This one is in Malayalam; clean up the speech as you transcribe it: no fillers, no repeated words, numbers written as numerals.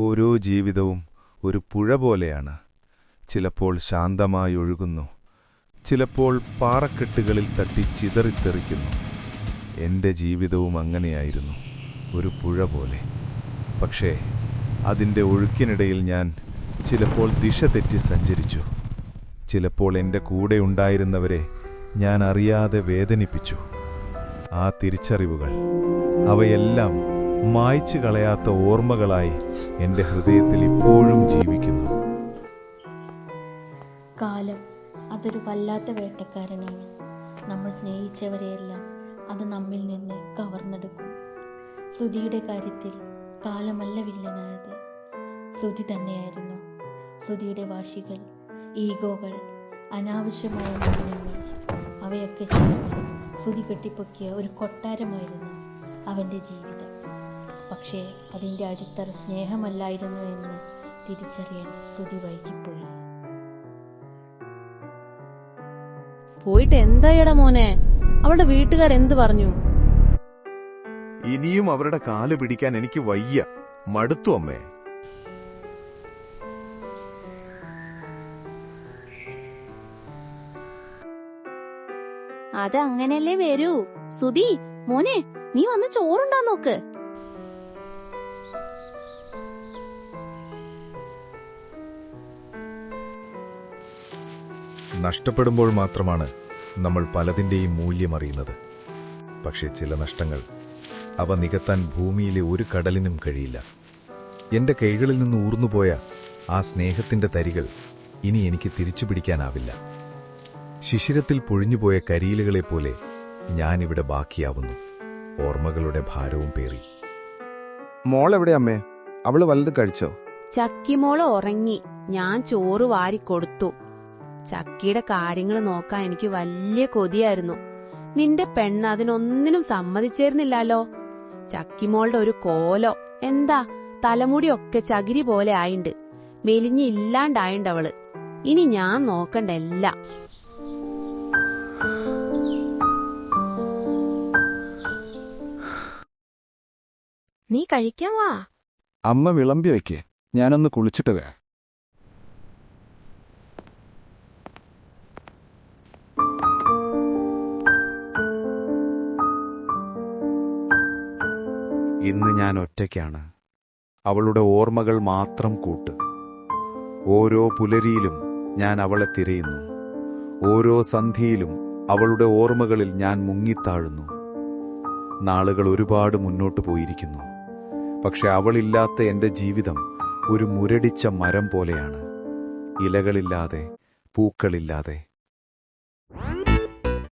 ഓരോ ജീവിതവും ഒരു പുഴ പോലെയാണ്. ചിലപ്പോൾ ശാന്തമായി ഒഴുകുന്നു, ചിലപ്പോൾ പാറക്കെട്ടുകളിൽ തട്ടി ചിതറിത്തെറിക്കുന്നു. എൻ്റെ ജീവിതവും അങ്ങനെയായിരുന്നു, ഒരു പുഴ പോലെ. പക്ഷേ അതിൻ്റെ ഒഴുക്കിനിടയിൽ ഞാൻ ചിലപ്പോൾ ദിശ തെറ്റി സഞ്ചരിച്ചു. ചിലപ്പോൾ എൻ്റെ കൂടെ ഉണ്ടായിരുന്നവരെ ഞാൻ അറിയാതെ വേദനിപ്പിച്ചു. ആ തിരിച്ചറിവുകൾ, അവയെല്ലാം മായ്ച്ചു കളയാത്ത ഓർമ്മകളായി എൻ്റെ ഹൃദയത്തിൽ ഇപ്പോഴും ജീവിക്കുന്നു. കാലം അതൊരു വല്ലാത്ത വേട്ടക്കാരനാണ്. നമ്മൾ സ്നേഹിച്ചവരെയെല്ലാം അത് നമ്മിൽ നിന്ന് കവർന്നെടുക്കും. സുധിയുടെ കാര്യത്തിൽ കാലമല്ല വില്ലനായത്, സുധി തന്നെയായിരുന്നു. സുധിയുടെ വാശികൾ, ഈഗോകൾ, അനാവശ്യമായ മൂല്യങ്ങൾ, അവയൊക്കെ ചേർന്ന് സുധി കെട്ടിപ്പൊക്കിയ ഒരു കൊട്ടാരമായിരുന്നു അവൻ്റെ ജീവിതം. പക്ഷേ അതിൻ്റെ അടിത്തറ സ്നേഹമല്ലായിരുന്നു എന്ന് തിരിച്ചറിയാൻ സുധി വൈകിപ്പോയി. പോയിട്ട് എന്തായടാ മോനെ? അവളുടെ വീട്ടുകാരെന്ത് പറഞ്ഞു? ഇനിയും അവരുടെ കാല് പിടിക്കാൻ എനിക്ക് വയ്യ, മടുത്തു അമ്മേ. അതങ്ങനല്ലേ വരൂ. സുധി മോനെ, നീ വന്ന് ചോറുണ്ടാ നോക്ക്. നഷ്ടപ്പെടുമ്പോൾ മാത്രമാണ് നമ്മൾ പലതിൻ്റെയും മൂല്യമറിയുന്നത്. പക്ഷേ ചില നഷ്ടങ്ങൾ, അവ നികത്താൻ ഭൂമിയിലെ ഒരു കടലിനും കഴിയില്ല. എന്റെ കൈകളിൽ നിന്ന് ഊർന്നുപോയ ആ സ്നേഹത്തിന്റെ തരികൾ ഇനി എനിക്ക് തിരിച്ചു പിടിക്കാനാവില്ല. ശിശിരത്തിൽ പൊഴിഞ്ഞുപോയ കരിയിലുകളെപ്പോലെ ഞാനിവിടെ ബാക്കിയാവുന്നു, ഓർമ്മകളുടെ ഭാരവും പേറി. മോളെവിടെ അമ്മേ? അവള് വല്ലത് കഴിച്ചോ? ചക്കിമോള് ഉറങ്ങി. ഞാൻ ചോറ് വാരിക്കൊടുത്തു. ചക്കിയുടെ കാര്യങ്ങൾ നോക്കാൻ എനിക്ക് വലിയ കൊതിയായിരുന്നു. നിന്റെ പെണ്ണ് അതിനൊന്നിനും സമ്മതിച്ചേരുന്നില്ലല്ലോ. ചക്കിമോളുടെ ഒരു കോലോ, എന്താ തലമുടിയൊക്കെ ചകിരി പോലെ ആയിണ്ട്, മെലിഞ്ഞില്ലാണ്ടായിണ്ട് അവള്. ഇനി ഞാൻ നോക്കണ്ടല്ല. നീ കഴിക്കാൻ വാ. അമ്മ വിളമ്പി വയ്ക്കേ, ഞാനൊന്ന് കുളിച്ചിട്ട് വേ. ഇന്ന് ഞാൻ ഒറ്റയ്ക്കാണ്. അവളുടെ ഓർമ്മകൾ മാത്രം കൂട്ട്. ഓരോ പുലരിയിലും ഞാൻ അവളെ തിരയുന്നു. ഓരോ സന്ധിയിലും അവളുടെ ഓർമ്മകളിൽ ഞാൻ മുങ്ങിത്താഴുന്നു. നാളുകൾ ഒരുപാട് മുന്നോട്ടു പോയിരിക്കുന്നു. പക്ഷെ അവളില്ലാത്ത എൻ്റെ ജീവിതം ഒരു മുരടിച്ച മരം പോലെയാണ്. ഇലകളില്ലാതെ, പൂക്കളില്ലാതെ.